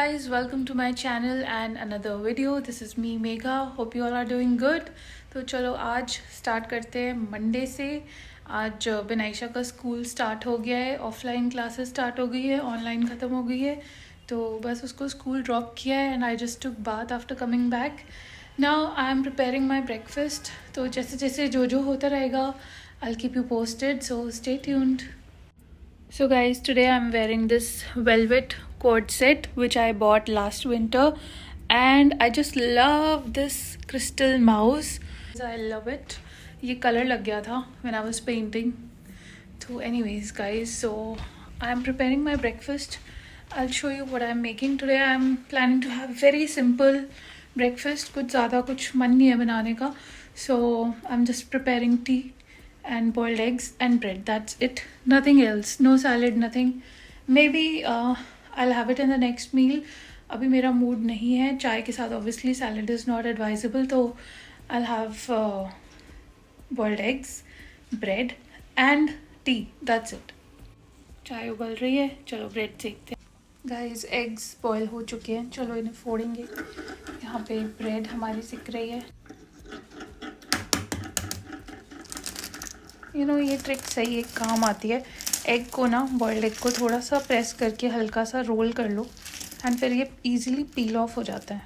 guys, welcome to my channel and another video. This is me Megha. Hope you all are doing good. तो चलो आज start करते हैं Monday से। आज बिनाइशा का स्कूल स्टार्ट हो गया है, ऑफलाइन क्लासेस स्टार्ट हो गई है, ऑनलाइन ख़त्म हो गई है। तो बस उसको स्कूल ड्रॉप किया है and I just took bath after coming back. Now I am preparing my breakfast. तो जैसे जैसे जो होता रहेगा I will keep you posted, so stay tuned. So guys, today I'm wearing this velvet cord set which I bought last winter and I just love this crystal mouse. I love it. ये color लग गया था when I was painting. So anyways guys, so I'm preparing my breakfast. I'll show you what I'm making today. I'm planning to have very simple breakfast. कुछ ज़्यादा कुछ मन नहीं है बनाने का. So I'm just preparing tea and boiled eggs and bread. That's it, nothing else, no salad, nothing. Maybe I'll have it in the next meal. अभी मेरा मूड नहीं है चाय के साथ, obviously salad is not advisable, तो I'll have boiled eggs, bread and tea. That's it. चाय उबल रही है, चलो ब्रेड सेकते हैं। गाइस एग्स बॉयल हो चुके हैं, चलो इन्हें फोड़ेंगे। यहाँ पे ब्रेड हमारी सिक रही है। ये ट्रिक सही एक काम आती है। एग को ना, बॉइल्ड एग को थोड़ा सा प्रेस करके हल्का सा रोल कर लो एंड फिर ये इजीली पील ऑफ हो जाता है।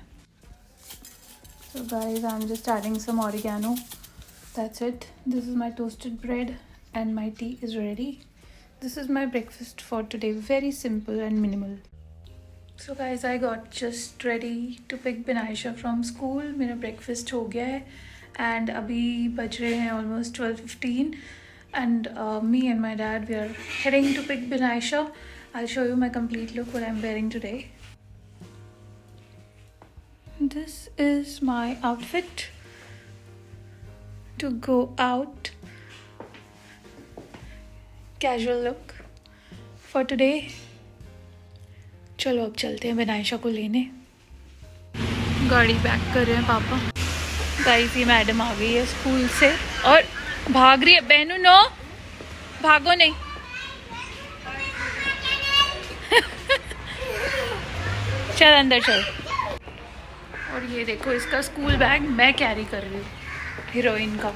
So guys I am just adding some oregano, that's it. This is my toasted bread and my tea is ready. This is my breakfast for today, very simple and minimal. So guys I got just ready to pick Binaisha from school. मेरा breakfast हो गया है and अभी बज रहे हैं almost 12:15 and me and my dad, we are heading to pick Binaisha. I'll show you my complete look what I'm wearing today. This is my outfit to go out, casual look for today. चलो अब चलते हैं बिनाइशा को लेने। गाड़ी pack कर रहे हैं पापा। गाइस ये मैडम आ गई है स्कूल से और भाग रही है। बहनू नो, भागो नहीं। चल अंदर चल। और ये देखो इसका स्कूल बैग मैं कैरी कर रही हूँ, हीरोइन का।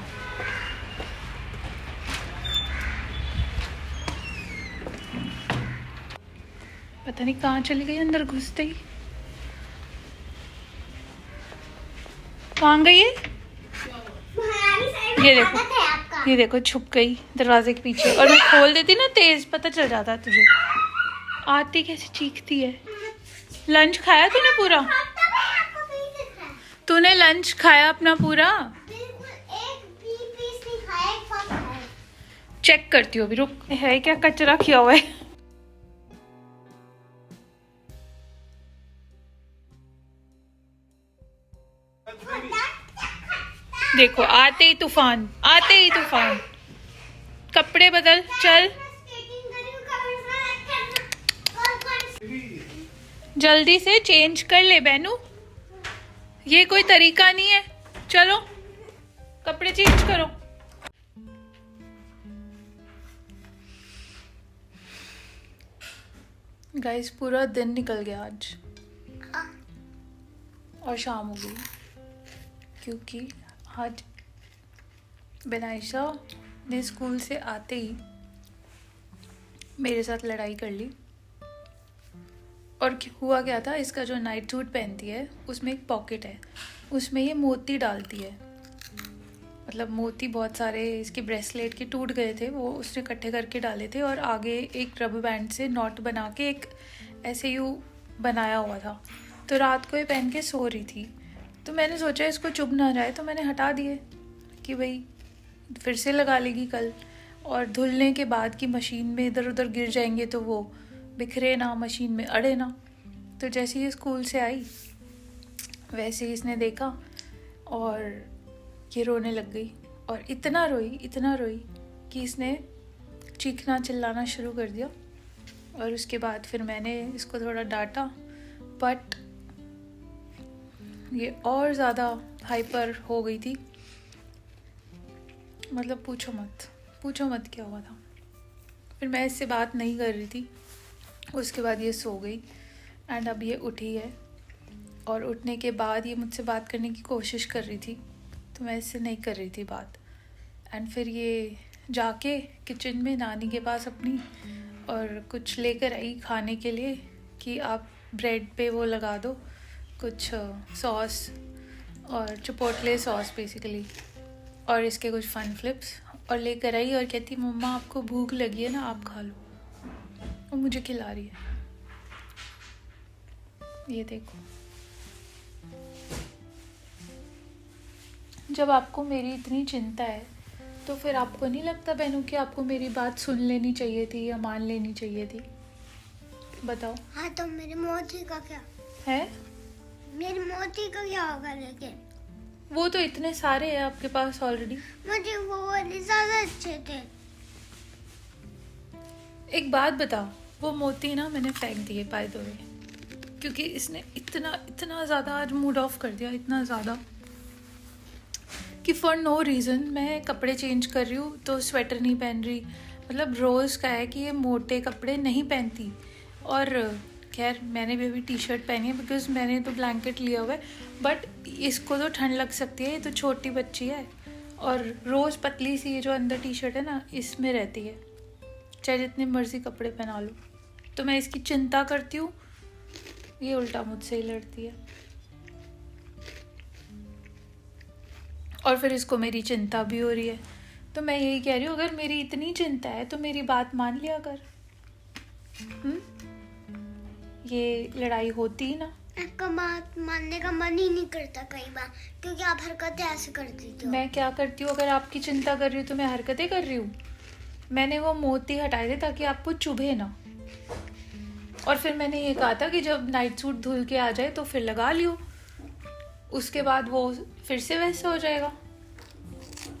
पता नहीं कहाँ चली गई, अंदर घुसते ही। कहाँ गई है? ये देखो छुप गई दरवाजे के पीछे। और मैं खोल देती ना तेज, पता चल जाता तुझे। आती कैसे चीखती है। लंच खाया तूने पूरा? तूने लंच खाया अपना पूरा? चेक करती हूँ अभी, रुक। है क्या कचरा किया हुआ है? देखो आते ही तूफान, आते ही तूफान। कपड़े बदल, चल जल्दी से चेंज कर ले बेनू, ये कोई तरीका नहीं है। चलो कपड़े चेंज करो। गाइस पूरा दिन निकल गया आज और शाम हो गई, क्योंकि आज बिनाइशा ने स्कूल से आते ही मेरे साथ लड़ाई कर ली। और हुआ क्या था, इसका जो नाइट सूट पहनती है उसमें एक पॉकेट है, उसमें ये मोती डालती है। मतलब मोती बहुत सारे इसके ब्रेसलेट के टूट गए थे, वो उसने इकट्ठे करके डाले थे और आगे एक रबर बैंड से नॉट बना के एक ऐसे यूँ बनाया हुआ था। तो रात को ये पहन के सो रही थी, तो मैंने सोचा इसको चुभ ना जाए, तो मैंने हटा दिए कि भाई फिर से लगा लेगी कल। और धुलने के बाद की मशीन में इधर उधर गिर जाएंगे तो वो बिखरे ना, मशीन में अड़े ना। तो जैसे ही स्कूल से आई वैसे ही इसने देखा और ये रोने लग गई। और इतना रोई कि इसने चीखना चिल्लाना शुरू कर दिया। और उसके बाद फिर मैंने इसको थोड़ा डांटा, बट ये और ज़्यादा हाइपर हो गई थी। मतलब पूछो मत क्या हुआ था। फिर मैं इससे बात नहीं कर रही थी। उसके बाद ये सो गई एंड अब ये उठी है और उठने के बाद ये मुझसे बात करने की कोशिश कर रही थी, तो मैं इससे नहीं कर रही थी बात। एंड फिर ये जाके किचन में नानी के पास अपनी और कुछ लेकर आई खाने के लिए कि आप ब्रेड पे वो लगा दो कुछ सॉस और चिपोटले सॉस बेसिकली, और इसके कुछ फन फ्लिप्स, और लेकर आई और कहती मम्मा आपको भूख लगी है ना, आप खा लो। और मुझे खिला रही है, ये देखो। जब आपको मेरी इतनी चिंता है तो फिर आपको नहीं लगता बहनों कि आपको मेरी बात सुन लेनी चाहिए थी या मान लेनी चाहिए थी? बताओ। हाँ तो मेरी मोती का क्या है? मेरी मोती का क्या होगा? लेकिन वो तो इतने सारे हैं आपके पास ऑलरेडी। मुझे वो वाले ज्यादा अच्छे थे। एक बात बताओ, वो मोती ना मैंने फेंक दिए बाय द वे, क्योंकि इसने इतना इतना ज़्यादा आज मूड ऑफ कर दिया, इतना ज़्यादा कि फॉर नो रीज़न मैं कपड़े चेंज कर रही हूँ तो स्वेटर नहीं पहन रही। मतलब रोज़ का है कि ये मोटे कपड़े नहीं पहनती। और खैर मैंने भी अभी टी शर्ट पहनी है बिकॉज मैंने तो ब्लैंकेट लिया हुआ है, बट इसको तो ठंड लग सकती है, ये तो छोटी बच्ची है। और रोज़ पतली सी ये जो अंदर टी शर्ट है ना, इसमें रहती है, चाहे जितने मर्जी कपड़े पहना लो। तो मैं इसकी चिंता करती हूँ, ये उल्टा मुझसे ही लड़ती है। और फिर इसको मेरी चिंता भी हो रही है। तो मैं यही कह रही हूँ, अगर मेरी इतनी चिंता है तो मेरी बात मान लिया कर। ये लड़ाई होती ही ना। आपका बात मानने का मन ही नहीं करता कई बार, क्योंकि आप हरकतें ऐसे कर देती हो। मैं क्या करती हूँ? अगर आपकी चिंता कर रही हूँ तो मैं हरकतें कर रही हूँ। मैंने वो मोती हटाए थे ताकि आपको चुभे ना। और फिर मैंने ये कहा था कि जब नाइट सूट धुल के आ जाए तो फिर लगा लियो, उसके बाद वो फिर से वैसा हो जाएगा।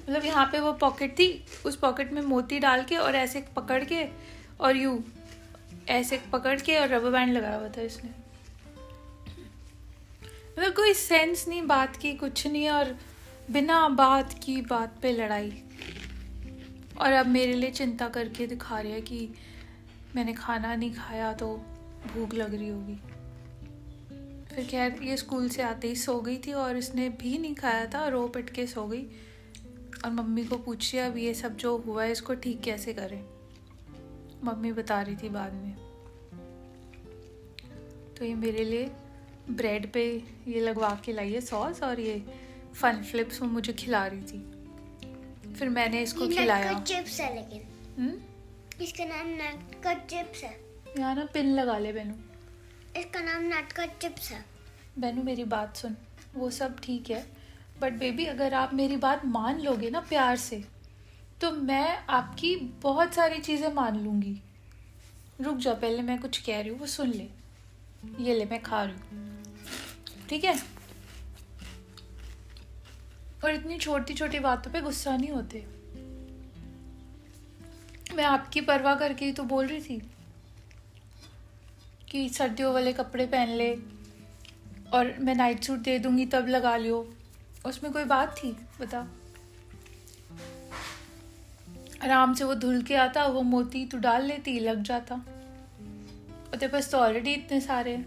मतलब यहाँ पे वो पॉकेट थी, उस पॉकेट में मोती डाल के और ऐसे पकड़ के और यूँ ऐसे पकड़ के और रबर बैंड लगाया हुआ था इसने। मतलब कोई सेंस नहीं बात की, कुछ नहीं, और बिना बात की बात पे लड़ाई। और अब मेरे लिए चिंता करके दिखा रही है कि मैंने खाना नहीं खाया तो भूख लग रही होगी। फिर खैर ये स्कूल से आते ही सो गई थी और इसने भी नहीं खाया था, रो पिट के सो गई। और मम्मी को पूछिए अब ये सब जो हुआ है इसको ठीक कैसे करें। मम्मी बता रही थी बाद में। तो ये मेरे लिए ब्रेड पे ये लगवा के लाई है सॉस, और ये फन फ्लिप्स वो मुझे खिला रही थी। फिर मैंने इसको खिलाया। नटकट चिप्स है, लेकिन इसका नाम नटकट चिप्स है। यहाँ ना पिन लगा ले बेनू। इसका नाम नटकट चिप्स है। बेनू मेरी बात सुन, वो सब ठीक है, बट बेबी अगर आप मेरी बात मान लोगे ना प्यार से, तो मैं आपकी बहुत सारी चीज़ें मान लूँगी। रुक जा, पहले मैं कुछ कह रही हूँ वो सुन ले। ये ले मैं खा रही हूँ, ठीक है? और इतनी छोटी छोटी बातों पे गुस्सा नहीं होते। मैं आपकी परवाह करके ही तो बोल रही थी कि सर्दियों वाले कपड़े पहन ले और मैं नाइट सूट दे दूंगी तब लगा लियो। उसमें कोई बात थी? बता। आराम से वो धुल के आता, वो मोती तू डाल लेती, लग जाता। और तेरे पास तो ऑलरेडी इतने सारे हैं,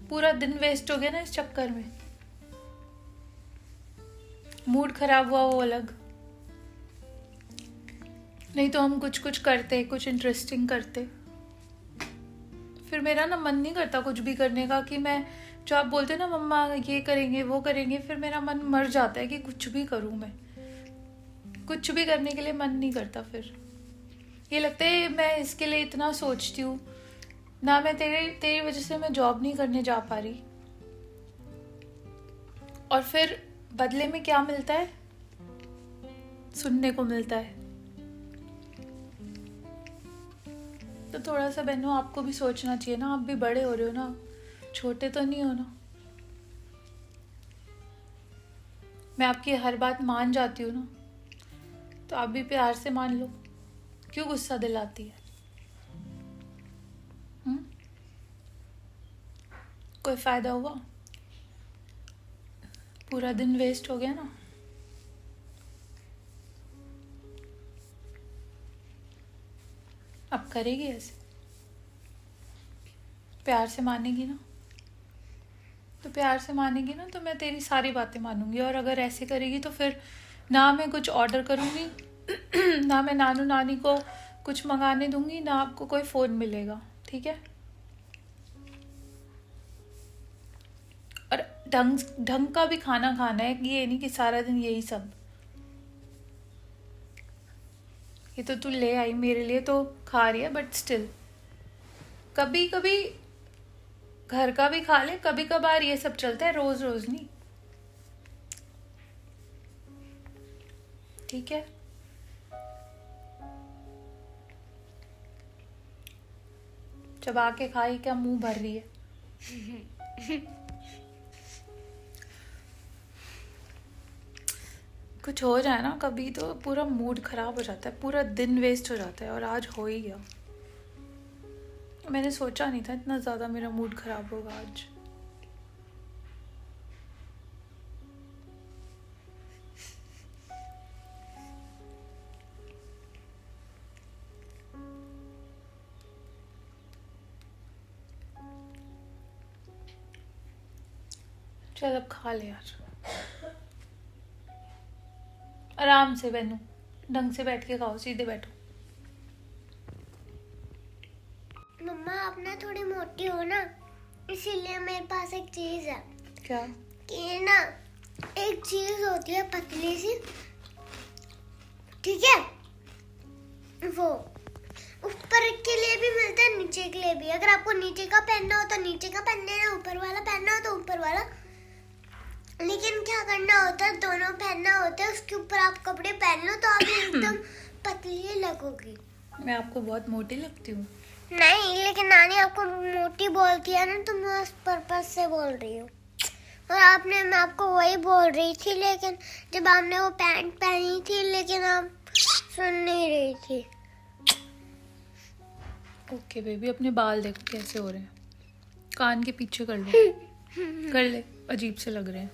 पूरा दिन वेस्ट हो गया ना इस चक्कर में। मूड खराब हुआ वो अलग, नहीं तो हम कुछ कुछ करते, कुछ इंटरेस्टिंग करते। फिर मेरा ना मन नहीं करता कुछ भी करने का, कि मैं जो आप बोलते ना मम्मा ये करेंगे वो करेंगे, फिर मेरा मन मर जाता है कि कुछ भी करूँ मैं। कुछ भी करने के लिए मन नहीं करता। फिर ये लगता है मैं इसके लिए इतना सोचती हूँ ना, मैं तेरी वजह से मैं जॉब नहीं करने जा पा रही। और फिर बदले में क्या मिलता है? सुनने को मिलता है। तो थोड़ा सा बहनों आपको भी सोचना चाहिए ना, आप भी बड़े हो रहे हो ना, छोटे तो नहीं हो ना। मैं आपकी हर बात मान जाती हूँ ना, तो आप भी प्यार से मान लो। क्यों गुस्सा दिलाती है? कोई फायदा हुआ? पूरा दिन वेस्ट हो गया ना। अब करेगी ऐसे? प्यार से मानेगी ना? तो प्यार से मानेगी ना तो मैं तेरी सारी बातें मानूंगी, और अगर ऐसे करेगी तो फिर ना मैं कुछ ऑर्डर करूँगी ना मैं नानू नानी को कुछ मंगाने दूंगी, ना आपको कोई फ़ोन मिलेगा, ठीक है? और ढंग ढंग का भी खाना खाना है, ये नहीं कि सारा दिन यही सब। ये तो तू ले आई मेरे लिए तो खा रही है, बट स्टिल कभी कभी घर का भी खा ले, कभी कभार ये सब चलता है, रोज रोज नहीं, ठीक है? चबा के खाई क्या, मुंह भर रही है? कुछ हो जाए ना कभी तो पूरा मूड खराब हो जाता है, पूरा दिन वेस्ट हो जाता है, और आज हो ही गया। मैंने सोचा नहीं था इतना ज़्यादा मेरा मूड खराब होगा आज। चल अब खा ले यार, आराम से बहनू, ढंग से बैठ के खाओ, सीधे बैठो। मम्मा आप ना थोड़ी मोटी हो ना, इसीलिए मेरे पास एक चीज है क्या? कि ना एक चीज होती है पतली सी, ठीक है? वो ऊपर के लिए भी मिलता है, नीचे के लिए भी। अगर आपको नीचे का पहनना हो तो नीचे का पहन लेना, ऊपर वाला पहनना हो तो ऊपर वाला। लेकिन क्या करना होता है, दोनों पहनना होता है, उसके ऊपर आप कपड़े पहन लो तो आप एकदम पतली लगोगी। मैं आपको बहुत मोटी लगती हूँ? नहीं, लेकिन नानी आपको मोटी बोलती है ना, तो मैं उस पर्पज से बोल रही हूँ। और मैं आपको वही बोल रही थी, लेकिन जब आपने वो पैंट पहनी थी, लेकिन आप सुन नहीं रही थी। ओके बेबी, अपने बाल देखो कैसे हो रहे हैं, कान के पीछे कर ले, कर ले, अजीब से लग रहे हैं।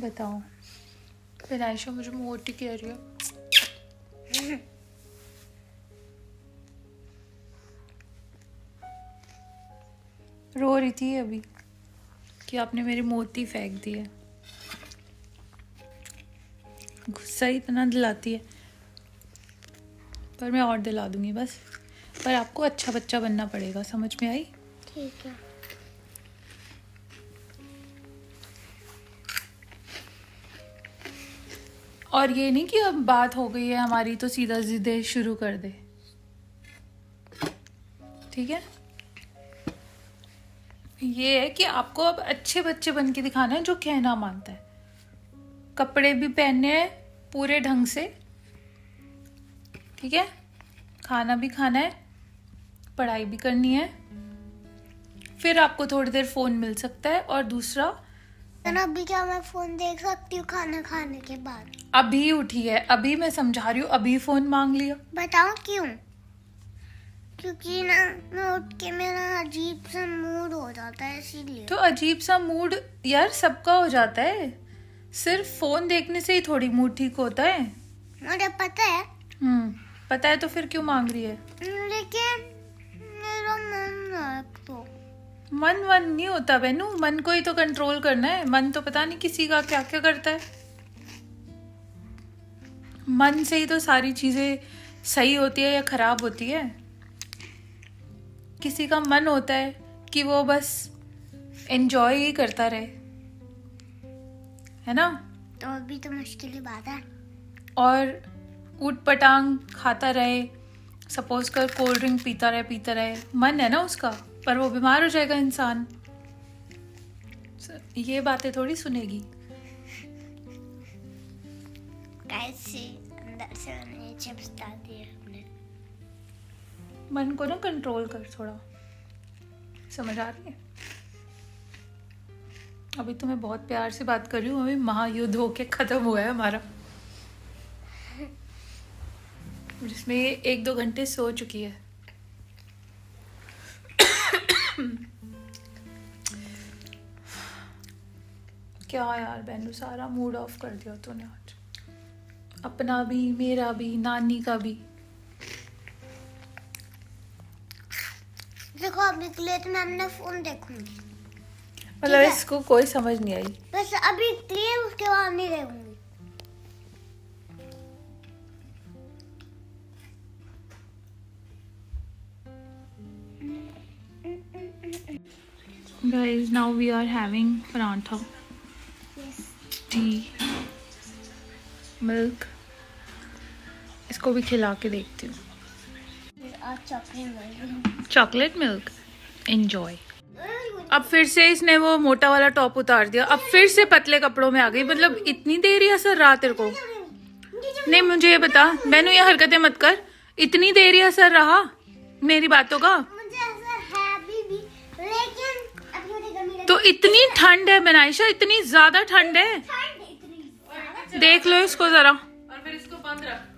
बताओ, फिर आयशा मुझे मोटी कह रही है। रो रही थी अभी कि आपने मेरी मोती फेंक दी है। गुस्सा ही इतना दिलाती है, पर मैं और दिला दूंगी बस। पर आपको अच्छा बच्चा बनना पड़ेगा, समझ में आई? ठीक है। और ये नहीं कि अब बात हो गई है हमारी तो सीधा जिद्दें शुरू कर दे, ठीक है? ये है कि आपको अब अच्छे बच्चे बन के दिखाना है जो कहना मानता है। कपड़े भी पहनने हैं पूरे ढंग से, ठीक है? खाना भी खाना है, पढ़ाई भी करनी है, फिर आपको थोड़ी देर फोन मिल सकता है। और दूसरा, अभी क्या मैं फोन देख सकती हूँ खाना खाने के बाद? अभी उठी है, अभी मैं समझा रही हूँ, अभी फोन मांग लिया। बताओ क्यों? क्योंकि ना मैं उठ के मेरा अजीब सा मूड हो जाता है, इसीलिए। तो अजीब सा मूड यार सबका हो जाता है, सिर्फ फोन देखने से ही थोड़ी मूड ठीक होता है। मुझे पता है। पता है तो फिर क्यों मांग रही है? लेकिन मेरा मन है तो। मन वन नहीं होता बेनू, मन को ही तो कंट्रोल करना है। मन तो पता नहीं किसी का क्या क्या करता है। मन से ही तो सारी चीजें सही होती है या खराब होती है। किसी का मन होता है कि वो बस एंजॉय ही करता रहे, है ना? तो अभी तो मुश्किल ही बात है। और ऊट पटांग खाता रहे, सपोज कर कोल्ड ड्रिंक पीता रहे, मन है ना उसका, पर वो बीमार हो जाएगा इंसान। ये बातें थोड़ी सुनेगी। कैसे अंदर से मैंने चिप्स डाल दिए अपने। मन को ना कंट्रोल कर थोड़ा, समझ आ रही है? अभी तो मैं बहुत प्यार से बात कर रही हूँ, अभी महायुद्ध होके खत्म हुआ है हमारा, जिसमें ये 1-2 घंटे सो चुकी है। क्या यार बेनू, सारा मूड ऑफ कर दिया तूने आज। अपना भी, मेरा भी, नानी का भी। देखो अभी के लिए तो मैं अपना फोन देखूंगी, मतलब है। इसको कोई समझ नहीं आई। बस अभी के लिए, उसके बाद नहीं देखूंगी। Guys, now we are having paratha, tea, milk. इसको भी खिला के देखती हूँ। आज चॉकलेट चॉकलेट मिल्क, एंजॉय। अब फिर से इसने वो मोटा वाला टॉप उतार दिया, अब फिर से पतले कपड़ों में आ गई। मतलब इतनी देर ही असर रहा तेरे को? नहीं, मुझे ये बता, मैंने ये हरकतें मत कर। इतनी देर ही असर रहा मेरी बातों का? मुझे ऐसा है अभी भी, लेकिन अभी मुझे गर्मी लग तो इतनी ठंड है बनाइशा, इतनी ज्यादा ठंड है। देख लो इसको जरा। और फिर इसको बंद रख।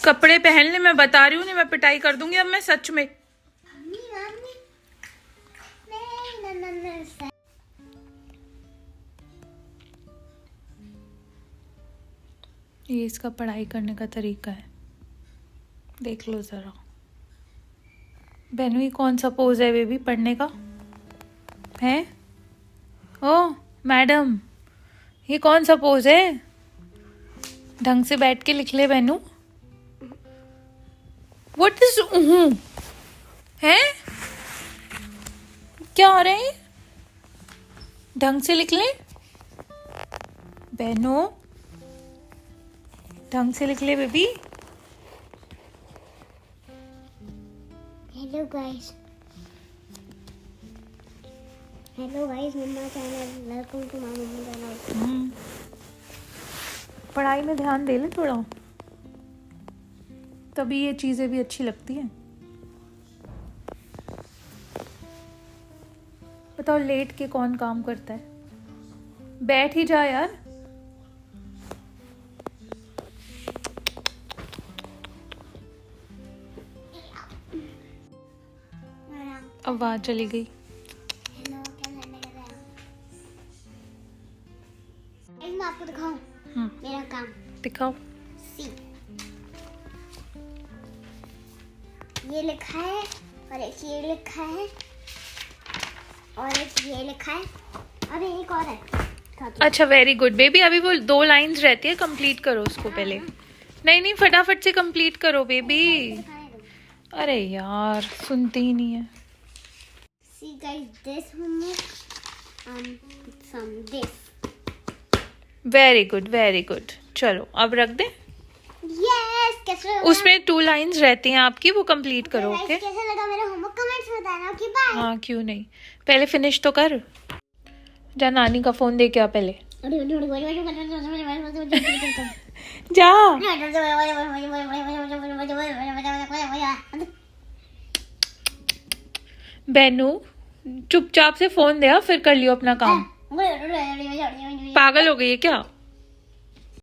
कपड़े पहन ले, मैं बता रही हूँ, नहीं मैं पिटाई कर दूंगी अब मैं सच में। ये इसका पढ़ाई करने का तरीका है, देख लो जरा। बहनू, ये कौन सा पोज है बेबी पढ़ने का है? ओ मैडम, ये कौन सा पोज है? ढंग से बैठ के लिख ले बहनू। व्हाट इज है? क्या हो रहा है? ढंग से लिख ले बहनू, ढंग से लिख ले baby. Hello guys, mamma channel, welcome to my mamma channel. पढ़ाई में ध्यान दे ले थोड़ा, तभी ये चीजें भी अच्छी लगती हैं। बताओ, लेट के कौन काम करता है? बैठ ही जा यार। आवाज चली गई। हेलो, क्या करने कर रहे हैं? मैं आपको दिखाऊं मेरा काम। दिखाओ। सी, ये लिखा है और एक ये लिखा है और एक ये लिखा है और एक और है। अच्छा, वेरी गुड बेबी। अभी वो 2 लाइंस रहती है, कंप्लीट करो उसको पहले। नहीं, फटाफट से कंप्लीट करो बेबी। दिखाने दो। अरे यार, सुनती ही नहीं है। See guys, this homework, some this. Very good, very good. चलो अब रख दे। Yes, कैसे लगा? उसमें 2 लाइंस रहती हैं आपकी, वो कंप्लीट करो। Guys, okay? कैसे लगा मेरा होमवर्क? कमेंट्स में बताना। Okay, bye. हाँ, क्यों नहीं, पहले फिनिश तो कर। जा नानी का फोन दे के आ पहले। जा। बेनू, चुपचाप से फोन दे, फिर कर लियो अपना काम। पागल हो गई है क्या?